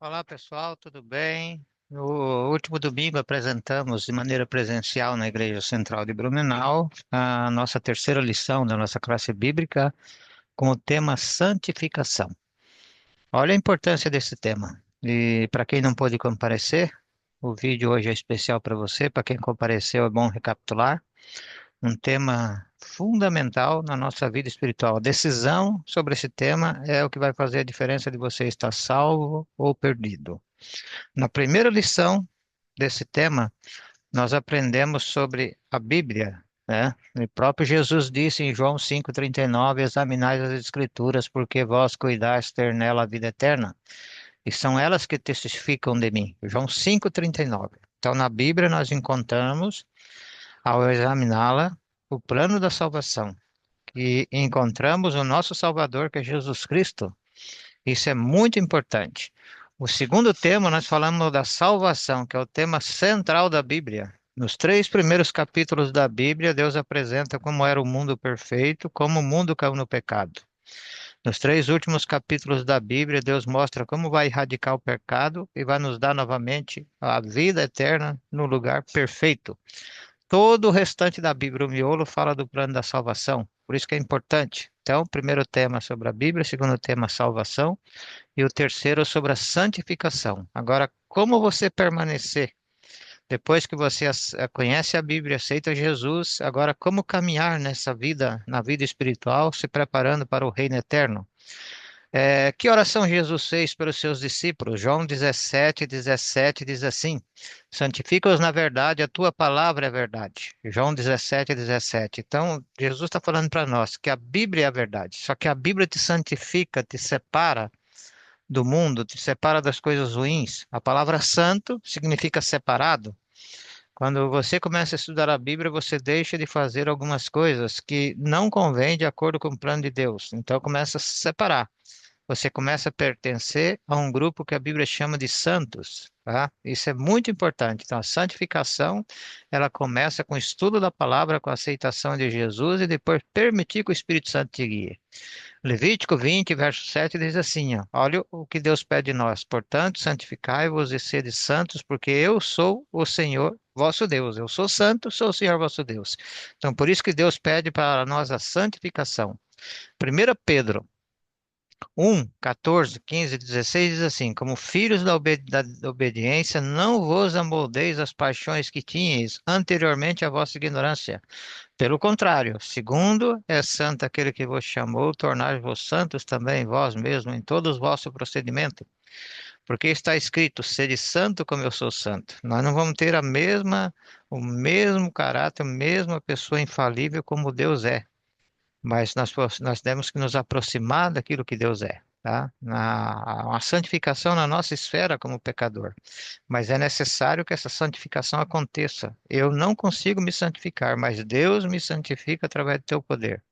Olá pessoal, tudo bem? No último domingo apresentamos de maneira presencial na Igreja Central de Blumenau a nossa terceira lição da nossa classe bíblica com o tema santificação. Olha a importância desse tema. E para quem não pôde comparecer, o vídeo hoje é especial para você. Para quem compareceu, é bom recapitular. Um tema fundamental na nossa vida espiritual. A decisão sobre esse tema é o que vai fazer a diferença de você estar salvo ou perdido. Na primeira lição desse tema, nós aprendemos sobre a Bíblia, né? O próprio Jesus disse em João 5,39: examinai as Escrituras, porque vós cuidais ter nela a vida eterna, e são elas que testificam de mim. João 5,39. Então, na Bíblia, nós encontramos, ao examiná-la, o plano da salvação, e encontramos o nosso Salvador, que é Jesus Cristo. Isso é muito importante. O segundo tema, nós falamos da salvação, que é o tema central da Bíblia. Nos três primeiros capítulos da Bíblia, Deus apresenta como era o mundo perfeito, como o mundo caiu no pecado. Nos três últimos capítulos da Bíblia, Deus mostra como vai erradicar o pecado e vai nos dar novamente a vida eterna no lugar perfeito. Todo o restante da Bíblia, o miolo, fala do plano da salvação. Por isso que é importante. Então, primeiro tema sobre a Bíblia, segundo tema, salvação e o terceiro sobre a santificação. Agora, como você permanecer depois que você conhece a Bíblia, aceita Jesus, agora como caminhar nessa vida, na vida espiritual, se preparando para o reino eterno? Que oração Jesus fez pelos seus discípulos? João 17:17 diz assim: santifica-os na verdade, a tua palavra é verdade. João 17:17. Então, Jesus está falando para nós que a Bíblia é a verdade, só que a Bíblia te santifica, te separa do mundo, te separa das coisas ruins. A palavra santo significa separado. Quando você começa a estudar a Bíblia, você deixa de fazer algumas coisas que não convêm de acordo com o plano de Deus. Então começa a se separar. Você começa a pertencer a um grupo que a Bíblia chama de santos, tá? Isso é muito importante. Então, a santificação, ela começa com o estudo da palavra, com a aceitação de Jesus e depois permitir que o Espírito Santo te guie. Levítico 20, verso 7 diz assim, ó, olha o que Deus pede de nós. Portanto, santificai-vos e sede santos, porque eu sou o Senhor vosso Deus. Eu sou santo, sou o Senhor vosso Deus. Então, por isso que Deus pede para nós a santificação. 1 Pedro 1, 14, 15, 16 diz assim: como filhos da obediência, não vos amoldeis às paixões que tinhais anteriormente à vossa ignorância. Pelo contrário, segundo é santo aquele que vos chamou, tornai-vos santos também vós mesmos em todos os vossos procedimentos. Porque está escrito, sede santo como eu sou santo. Nós não vamos ter o mesmo caráter, a mesma pessoa infalível como Deus é. Mas nós temos que nos aproximar daquilo que Deus é. Tá? A santificação na nossa esfera como pecador. Mas é necessário que essa santificação aconteça. Eu não consigo me santificar, mas Deus me santifica através do teu poder.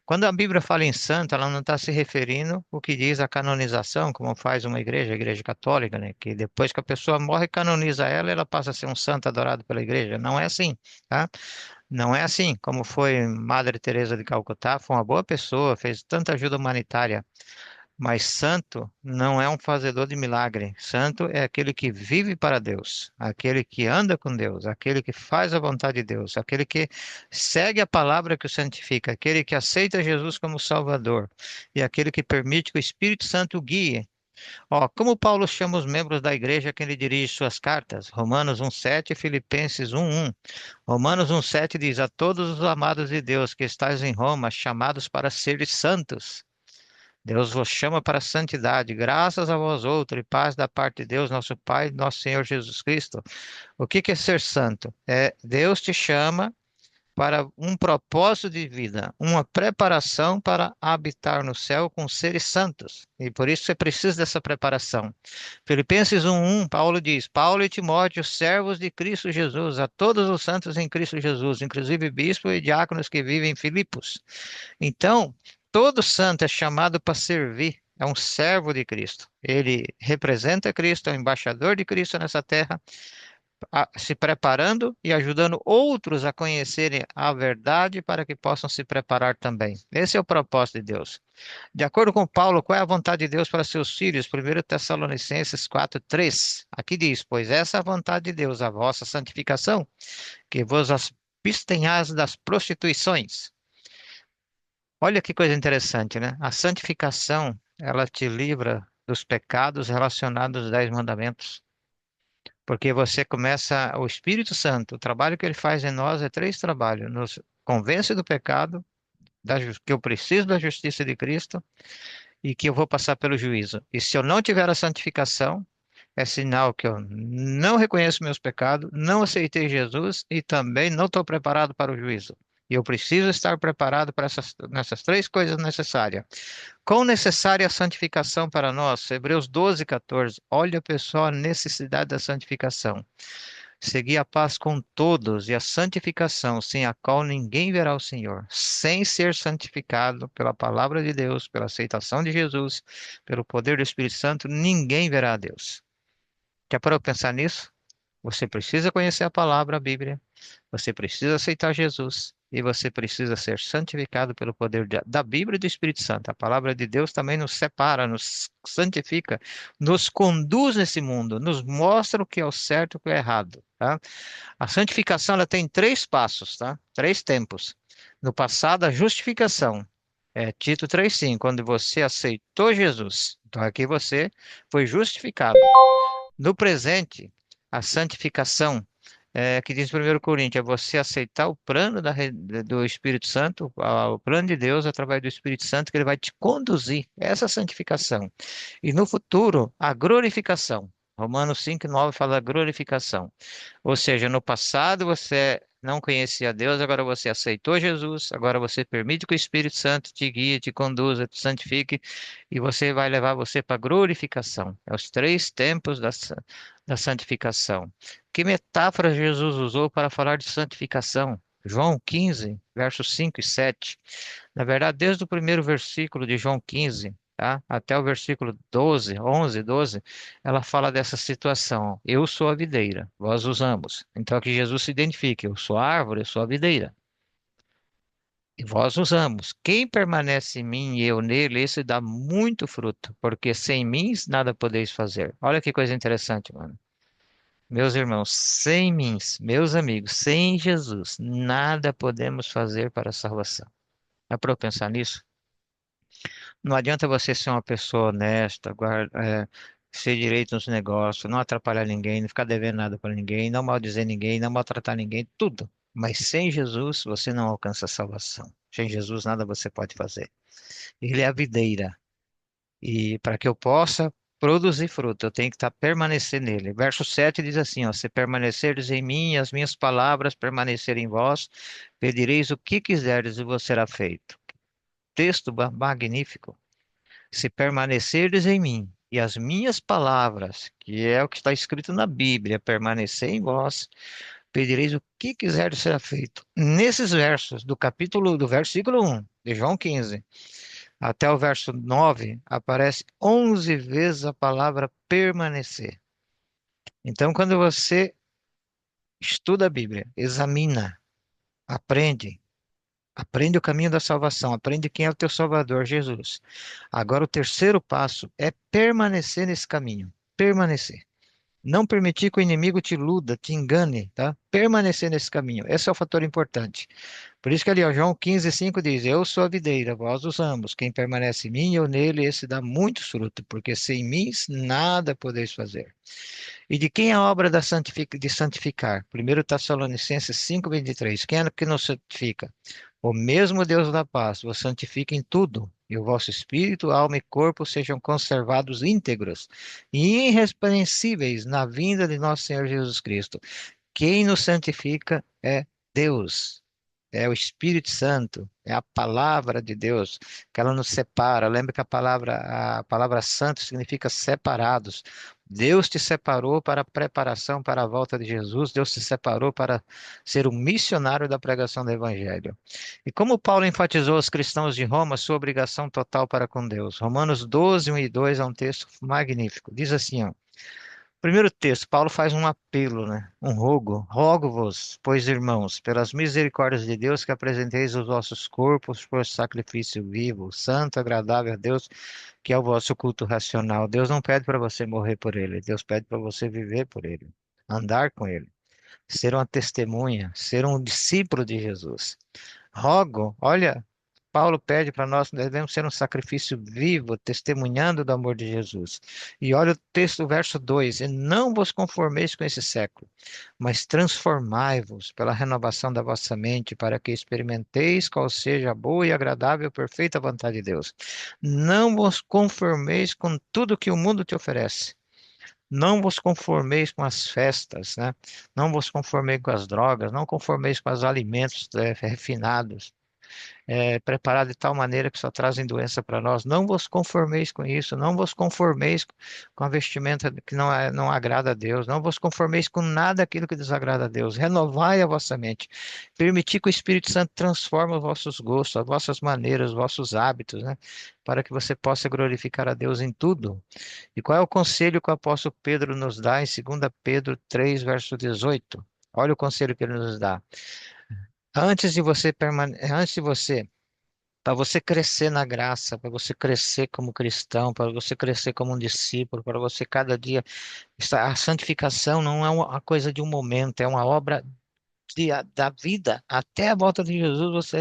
Quando a Bíblia fala em santo, ela não está se referindo ao que diz a canonização, como faz uma igreja, a igreja católica, né? Que depois que a pessoa morre, canoniza ela, ela passa a ser um santo adorado pela igreja. Não é assim, tá? Não é assim, como foi Madre Teresa de Calcutá, foi uma boa pessoa, fez tanta ajuda humanitária, mas santo não é um fazedor de milagre. Santo é aquele que vive para Deus, aquele que anda com Deus, aquele que faz a vontade de Deus, aquele que segue a palavra que o santifica, aquele que aceita Jesus como Salvador e aquele que permite que o Espírito Santo o guie. Ó, como Paulo chama os membros da igreja a quem ele dirige suas cartas? Romanos 1:7 e Filipenses 1:1. Romanos 1:7 diz: a todos os amados de Deus que estáis em Roma, chamados para seres santos. Deus vos chama para a santidade, graças a vós outros, e paz da parte de Deus, nosso Pai, nosso Senhor Jesus Cristo. O que que é ser santo? É Deus te chama para um propósito de vida, uma preparação para habitar no céu com seres santos. E por isso você precisa dessa preparação. Filipenses 1:1, Paulo diz: Paulo e Timóteo, servos de Cristo Jesus, a todos os santos em Cristo Jesus, inclusive bispos e diáconos que vivem em Filipos. Então, todo santo é chamado para servir. É um servo de Cristo. Ele representa Cristo, é um embaixador de Cristo nessa terra se preparando e ajudando outros a conhecerem a verdade para que possam se preparar também. Esse é o propósito de Deus. De acordo com Paulo, qual é a vontade de Deus para seus filhos? 1 Tessalonicenses 4:3. Aqui diz: Pois essa é a vontade de Deus, a vossa santificação, que vos abstenhais das prostituições. Olha que coisa interessante, né? A santificação, ela te livra dos pecados relacionados aos 10 mandamentos. Porque você começa, o Espírito Santo, o trabalho que ele faz em nós é três trabalhos: nos convence do pecado, que eu preciso da justiça de Cristo e que eu vou passar pelo juízo. E se eu não tiver a santificação, é sinal que eu não reconheço meus pecados, não aceitei Jesus e também não estou preparado para o juízo. E eu preciso estar preparado para nessas três coisas necessárias. Quão necessária é a santificação para nós? Hebreus 12:14. Olha, pessoal, a necessidade da santificação. Segui a paz com todos e a santificação, sem a qual ninguém verá o Senhor. Sem ser santificado pela palavra de Deus, pela aceitação de Jesus, pelo poder do Espírito Santo, ninguém verá a Deus. Já parou para pensar nisso? Você precisa conhecer a palavra, a Bíblia. Você precisa aceitar Jesus. E você precisa ser santificado pelo poder da Bíblia e do Espírito Santo. A palavra de Deus também nos separa, nos santifica, nos conduz nesse mundo, nos mostra o que é o certo e o que é errado, tá? A santificação ela tem três passos, tá? Três tempos. No passado, a justificação. É Tito 3:5, quando você aceitou Jesus. Então aqui você foi justificado. No presente, a santificação, que diz 1 Coríntios, é você aceitar o plano do Espírito Santo, o plano de Deus através do Espírito Santo, que ele vai te conduzir. Essa santificação. E no futuro, a glorificação. Romanos 5:9 fala da glorificação. Ou seja, no passado você não conhecia Deus, agora você aceitou Jesus, agora você permite que o Espírito Santo te guie, te conduza, te santifique, e você vai levar você para a glorificação. É os três tempos da santificação. Que metáfora Jesus usou para falar de santificação? João 15, versos 5 e 7. Na verdade, desde o primeiro versículo de João 15, tá? Até o versículo 12, 11, 12, ela fala dessa situação. Eu sou a videira, vós os ramos. Então aqui Jesus se identifica, eu sou a árvore, eu sou a videira. E vós os ramos. Quem permanece em mim e eu nele, esse dá muito fruto, porque sem mim nada podeis fazer. Olha que coisa interessante, mano. Meus irmãos, sem mim, meus amigos, sem Jesus, nada podemos fazer para a salvação. É para eu pensar nisso? Não adianta você ser uma pessoa honesta, ser direito nos negócios, não atrapalhar ninguém, não ficar devendo nada para ninguém, não maldizer ninguém, não maltratar ninguém, tudo. Mas sem Jesus você não alcança a salvação. Sem Jesus nada você pode fazer. Ele é a videira. E para que eu possa produzir fruto, eu tenho que estar permanecer nele. Verso 7 diz assim, ó, se permanecerdes em mim e as minhas palavras permanecerem em vós, pedireis o que quiserdes e vos será feito. Texto magnífico. Se permanecerdes em mim e as minhas palavras, que é o que está escrito na Bíblia, permanecer em vós, pedireis o que quiserdes será feito. Nesses versos do versículo 1 de João 15 até o verso 9, aparece 11 vezes a palavra permanecer. Então, quando você estuda a Bíblia, examina, aprende, aprende o caminho da salvação, aprende quem é o teu Salvador, Jesus. Agora, o terceiro passo é permanecer nesse caminho. Permanecer. Não permitir que o inimigo te iluda, te engane, tá? Permanecer nesse caminho. Esse é o fator importante. Por isso que ali, ó, João 15:5 diz: Eu sou a videira, vós os ramos. Quem permanece em mim e eu nele, esse dá muito fruto, porque sem mim nada podeis fazer. E de quem é a obra de santificar? 1 Tessalonicenses 5:23. Quem é que nos santifica? O mesmo Deus da paz vos santifica em tudo, e o vosso espírito, alma e corpo sejam conservados íntegros e irrepreensíveis na vinda de nosso Senhor Jesus Cristo. Quem nos santifica é Deus. É o Espírito Santo, é a palavra de Deus, que ela nos separa. Lembra que a palavra santo significa separados. Deus te separou para a preparação para a volta de Jesus. Deus te separou para ser um missionário da pregação do Evangelho. E como Paulo enfatizou aos cristãos de Roma sua obrigação total para com Deus. Romanos 12, 1 e 2 é um texto magnífico. Diz assim, ó. Primeiro texto, Paulo faz um apelo, né? Um rogo. Rogo-vos, pois, irmãos, pelas misericórdias de Deus, que apresenteis os vossos corpos por sacrifício vivo, santo, agradável a Deus, que é o vosso culto racional. Deus não pede para você morrer por ele, Deus pede para você viver por ele, andar com ele, ser uma testemunha, ser um discípulo de Jesus. Rogo, olha, Paulo pede para nós, devemos ser um sacrifício vivo, testemunhando do amor de Jesus. E olha o texto, o verso 2: E não vos conformeis com esse século, mas transformai-vos pela renovação da vossa mente, para que experimenteis qual seja a boa e agradável e perfeita vontade de Deus. Não vos conformeis com tudo que o mundo te oferece. Não vos conformeis com as festas, né? Não vos conformeis com as drogas, não conformeis com os alimentos refinados, preparado de tal maneira que só trazem doença para nós. Não vos conformeis com isso, não vos conformeis com a vestimenta que não agrada a Deus, não vos conformeis com nada aquilo que desagrada a Deus. Renovai a vossa mente, permitir que o Espírito Santo transforme os vossos gostos, as vossas maneiras, os vossos hábitos, né? Para que você possa glorificar a Deus em tudo. E qual é o conselho que o apóstolo Pedro nos dá em 2 Pedro 3, verso 18? Olha o conselho que ele nos dá. Antes de você para você crescer na graça, para você crescer como cristão, para você crescer como um discípulo, para você cada dia. A santificação não é uma coisa de um momento, é uma obra da vida. Até a volta de Jesus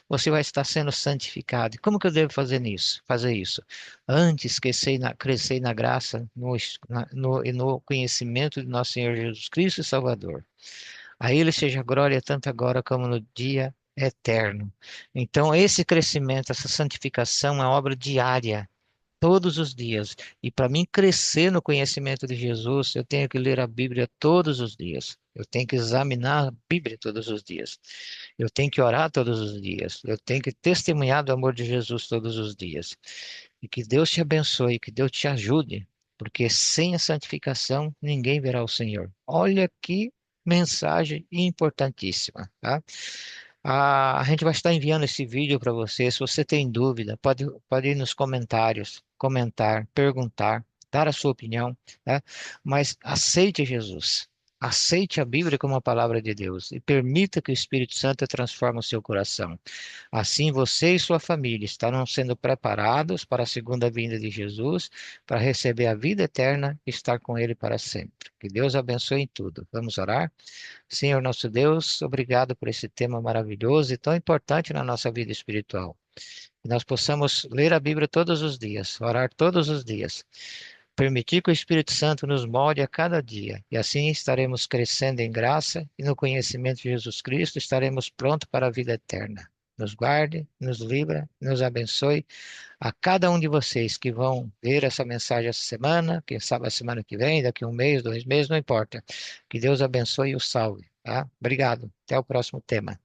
você vai estar sendo santificado. E como que eu devo fazer isso? Antes crescer na graça e no conhecimento de nosso Senhor Jesus Cristo e Salvador. A Ele seja glória tanto agora como no dia eterno. Então, esse crescimento, essa santificação é uma obra diária, todos os dias. E para mim crescer no conhecimento de Jesus, eu tenho que ler a Bíblia todos os dias. Eu tenho que examinar a Bíblia todos os dias. Eu tenho que orar todos os dias. Eu tenho que testemunhar do amor de Jesus todos os dias. E que Deus te abençoe, que Deus te ajude, porque sem a santificação ninguém verá o Senhor. Olha que mensagem importantíssima, tá? A gente vai estar enviando esse vídeo para você. Se você tem dúvida, pode ir nos comentários, comentar, perguntar, dar a sua opinião, tá? Mas aceite Jesus. Aceite a Bíblia como a palavra de Deus e permita que o Espírito Santo transforme o seu coração. Assim você e sua família estarão sendo preparados para a segunda vinda de Jesus, para receber a vida eterna e estar com Ele para sempre. Que Deus abençoe em tudo. Vamos orar? Senhor nosso Deus, obrigado por esse tema maravilhoso e tão importante na nossa vida espiritual. Que nós possamos ler a Bíblia todos os dias, orar todos os dias, permitir que o Espírito Santo nos molde a cada dia, e assim estaremos crescendo em graça e no conhecimento de Jesus Cristo, estaremos prontos para a vida eterna. Nos guarde, nos livra, nos abençoe. A cada um de vocês que vão ver essa mensagem essa semana, quem sabe a semana que vem, daqui um mês, 2 meses, não importa. Que Deus abençoe e o salve, tá? Obrigado. Até o próximo tema.